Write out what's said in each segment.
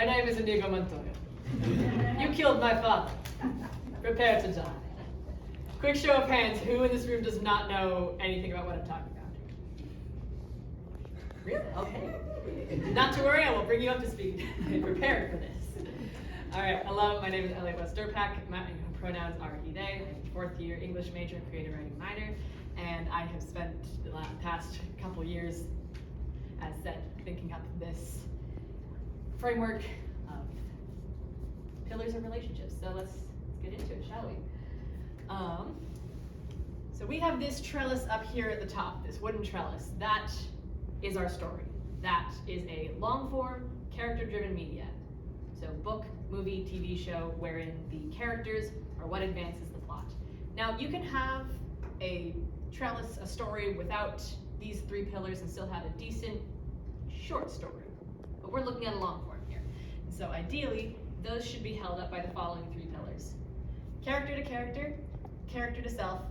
My name is Inigo Montoya. You killed my father. Prepare to die. Quick show of hands, who in this room does not know anything about what I'm talking about? Really? Okay. Not to worry, I will bring you up to speed. I prepared for this. All right, hello, my name is Elliot West-Durpak. My pronouns are he, they. I'm a fourth year English major and creative writing minor, and I have spent the past couple years, as said, thinking up this framework of pillars of relationships. So let's get into it, shall we? So we have this trellis up here at the top, this wooden trellis. That is our story. That is a long-form, character-driven media. So book, movie, TV show, wherein the characters are what advances the plot. Now, you can have a trellis, a story without these three pillars and still have a decent short story. But we're looking at a long form here. And so ideally, those should be held up by the following three pillars. Character to character, character to self,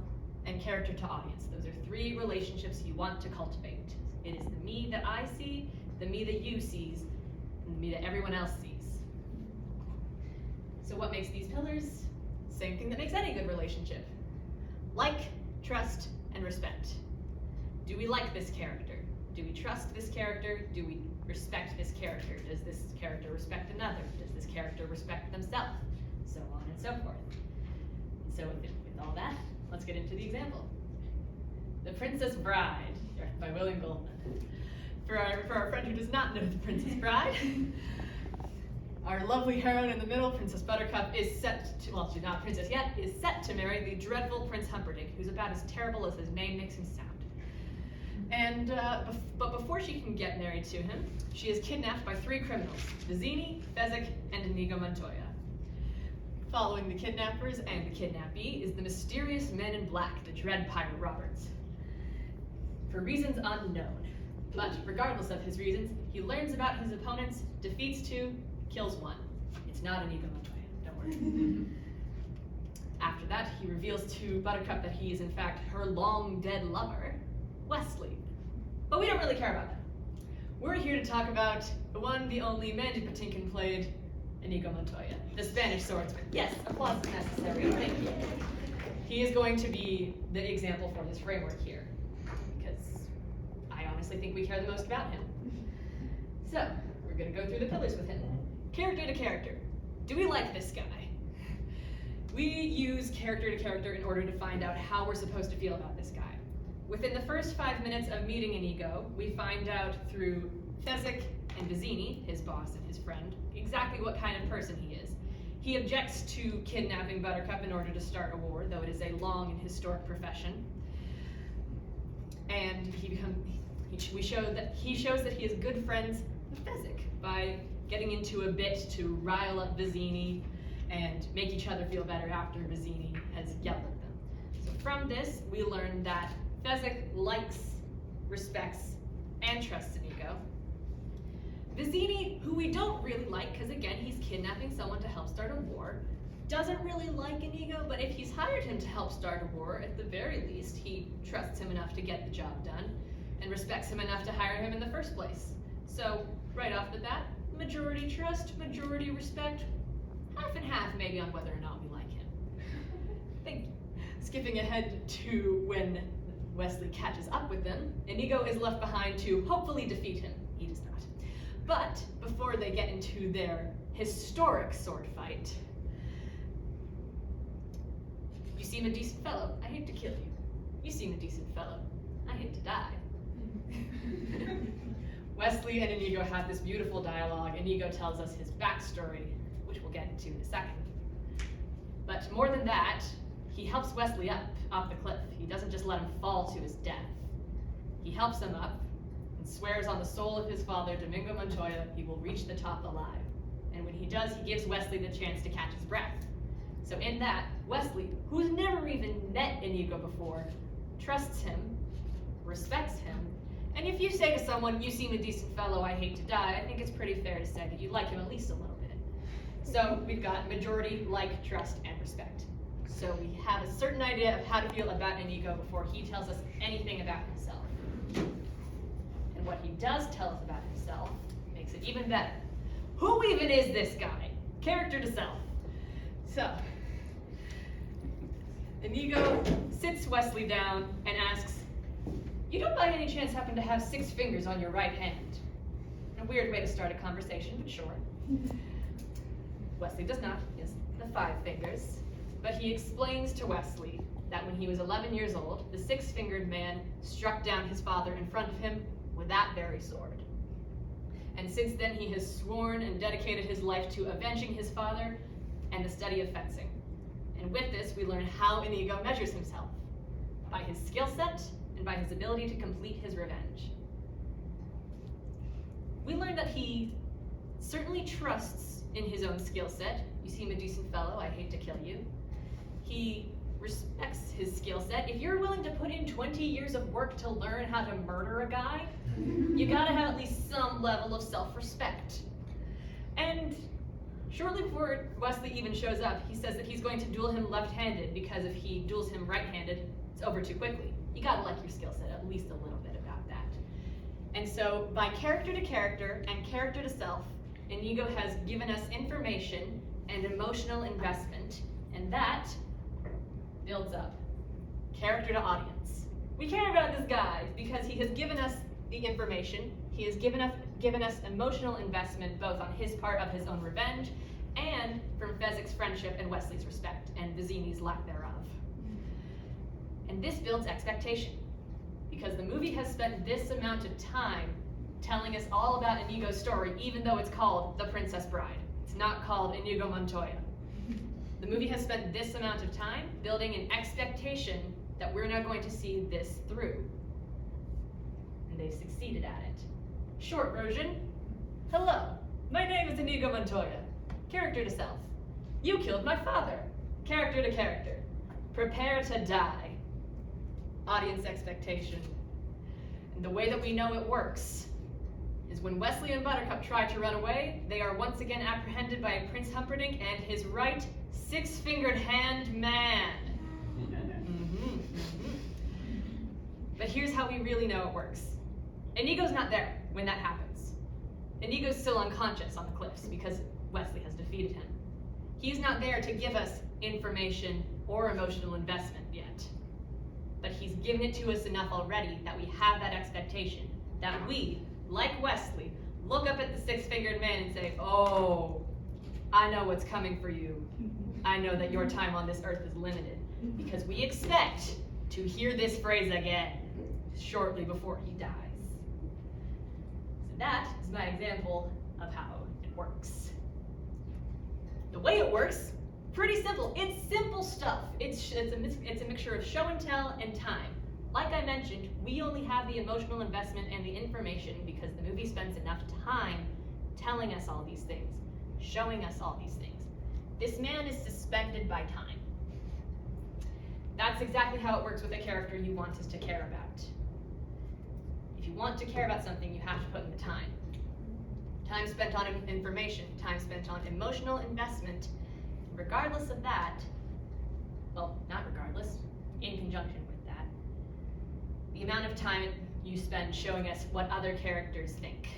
and character to audience. Those are three relationships you want to cultivate. It is the me that I see, the me that you sees, and the me that everyone else sees. So what makes these pillars? Same thing that makes any good relationship. Like, trust, and respect. Do we like this character? Do we trust this character? Do we respect this character? Does this character respect another? Does this character respect themselves? So on and so forth. So with all that, let's get into the example. The Princess Bride, by William Goldman. For our friend who does not know The Princess Bride, our lovely heroine in the middle, Princess Buttercup, is set to, well, she's not princess yet, is set to marry the dreadful Prince Humperdinck, who's about as terrible as his name makes him sound. And, but before she can get married to him, she is kidnapped by three criminals, Vizzini, Fezzik, and Inigo Montoya. Following the kidnappers and the kidnappee is the mysterious man in black, the dread Pirate Roberts. For reasons unknown. But regardless of his reasons, he learns about his opponents, defeats two, kills one. It's not Inigo Montoya, don't worry. After that, he reveals to Buttercup that he is in fact her long-dead lover, Wesley. But we don't really care about that. We're here to talk about the one, the only Mandy Patinkin played Inigo Montoya, the Spanish swordsman. Yes, applause is necessary, thank you. He is going to be the example for this framework here, because I honestly think we care the most about him. So, we're gonna go through the pillars with him. Character to character. Do we like this guy? We use character to character in order to find out how we're supposed to feel about this guy. Within the first 5 minutes of meeting Inigo, we find out through Fezzik and Vizzini, his boss and his friend, exactly what kind of person he is. He objects to kidnapping Buttercup in order to start a war, though it is a long and historic profession. And he shows that he is good friends with Fezzik by getting into a bit to rile up Vizzini and make each other feel better after Vizzini has yelled at them. So from this, we learn that Fezzik likes, respects, and trusts Inigo. Vizzini, who we don't really like, because again, he's kidnapping someone to help start a war, doesn't really like Inigo, but if he's hired him to help start a war, at the very least, he trusts him enough to get the job done, and respects him enough to hire him in the first place. So, right off the bat, majority trust, majority respect, half and half maybe on whether or not we like him. Thank you. Skipping ahead to when Wesley catches up with them, Inigo is left behind to hopefully defeat him. He does not. But before they get into their historic sword fight, you seem a decent fellow. I hate to kill you. You seem a decent fellow. I hate to die. Wesley and Inigo have this beautiful dialogue. Inigo tells us his backstory, which we'll get into in a second. But more than that, he helps Wesley up off the cliff. He doesn't just let him fall to his death. He helps him up and swears on the soul of his father, Domingo Montoya, he will reach the top alive. And when he does, he gives Wesley the chance to catch his breath. So in that, Wesley, who's never even met Inigo before, trusts him, respects him, and if you say to someone, you seem a decent fellow, I hate to die, I think it's pretty fair to say that you like him at least a little bit. So we've got majority, like, trust, and respect. So we have a certain idea of how to feel about Inigo before he tells us anything about himself. And what he does tell us about himself makes it even better. who even is this guy? Character to self. So, Inigo sits Wesley down and asks, you don't by any chance happen to have 6 fingers on your right hand? A weird way to start a conversation, but sure. Wesley does not. He has the 5 fingers. But he explains to Wesley that when he was 11 years old, the 6-fingered man struck down his father in front of him with that very sword. And since then he has sworn and dedicated his life to avenging his father and the study of fencing. And with this, we learn how Inigo measures himself, by his skill set and by his ability to complete his revenge. We learn that he certainly trusts in his own skill set. You seem a decent fellow, I hate to kill you. He respects his skill set. If you're willing to put in 20 years of work to learn how to murder a guy, you gotta have at least some level of self-respect. And shortly before Wesley even shows up, he says that he's going to duel him left-handed because if he duels him right-handed, it's over too quickly. You gotta like your skill set at least a little bit about that. And so by character to character and character to self, Inigo has given us information and emotional investment, and that builds up character to audience. We care about this guy because he has given us the information, he has given us emotional investment both on his part of his own revenge and from Fezzik's friendship and Wesley's respect and Vizzini's lack thereof. And this builds expectation because the movie has spent this amount of time telling us all about Inigo's story, even though it's called The Princess Bride. It's not called Inigo Montoya. The movie has spent this amount of time building an expectation that we're now going to see this through. And they've succeeded at it. Short version, hello, my name is Inigo Montoya. Character to self. You killed my father. Character to character. Prepare to die. Audience expectation. And the way that we know it works is when Wesley and Buttercup try to run away, they are once again apprehended by Prince Humperdinck and his right 6-fingered hand man. But here's how we really know it works. Inigo's not there when that happens. Inigo's still unconscious on the cliffs because Wesley has defeated him. He's not there to give us information or emotional investment yet. But he's given it to us enough already that we have that expectation, that we, like Wesley, look up at the 6-fingered man and say, oh, I know what's coming for you. I know that your time on this earth is limited, because we expect to hear this phrase again shortly before he dies. So that is my example of how it works. The way it works, pretty simple. It's simple stuff. It's a mixture of show and tell and time. Like I mentioned, we only have the emotional investment and the information because the movie spends enough time telling us all these things, showing us all these things. This man is suspended by time. That's exactly how it works with a character you want us to care about. If you want to care about something, you have to put in the time. Time spent on information, time spent on emotional investment. Regardless of that, well, not regardless, in conjunction with that, the amount of time you spend showing us what other characters think.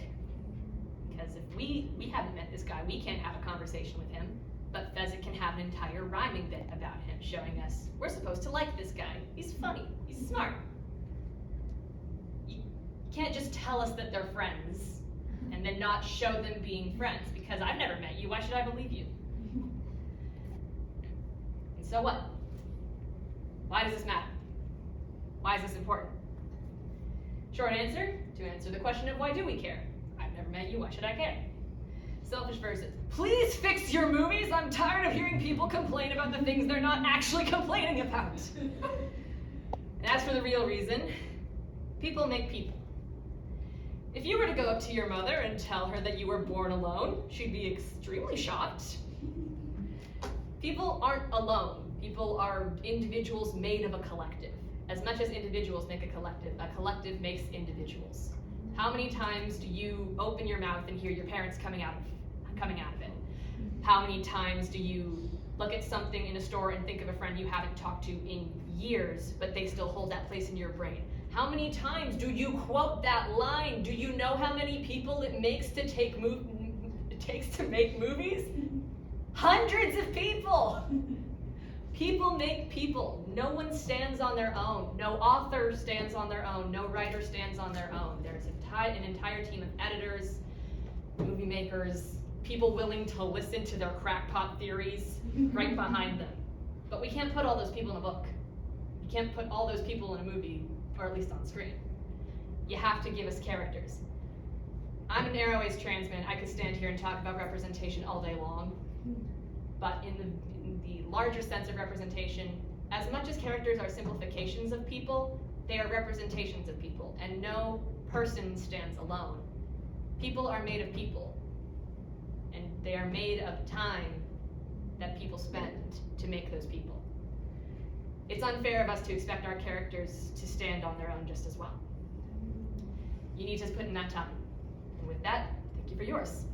Because if we haven't met this guy, we can't have a conversation with him, but Fezzik can have an entire rhyming bit about him, showing us we're supposed to like this guy. He's funny, he's smart. You can't just tell us that they're friends and then not show them being friends, because I've never met you, why should I believe you? And so what? Why does this matter? Why is this important? Short answer, to answer the question of why do we care? I've never met you, why should I care? Selfish versus, please fix your movies, I'm tired of hearing people complain about the things they're not actually complaining about. And as for the real reason, people make people. If you were to go up to your mother and tell her that you were born alone, she'd be extremely shocked. People aren't alone. People are individuals made of a collective. As much as individuals make a collective makes individuals. How many times do you open your mouth and hear your parents coming out of it? How many times do you look at something in a store and think of a friend you haven't talked to in years, but they still hold that place in your brain? How many times do you quote that line? Do you know how many people it makes to takes to make movies? Hundreds of people! People make people. No one stands on their own. No author stands on their own. No writer stands on their own. There's an entire team of editors, movie makers, people willing to listen to their crackpot theories right behind them. But we can't put all those people in a book. You can't put all those people in a movie, or at least on screen. You have to give us characters. I'm an Airways trans man. I could stand here and talk about representation all day long. But in the larger sense of representation, as much as characters are simplifications of people, they are representations of people, and no person stands alone. People are made of people, and they are made of time that people spend to make those people. It's unfair of us to expect our characters to stand on their own just as well. You need to put in that time. And with that, thank you for yours.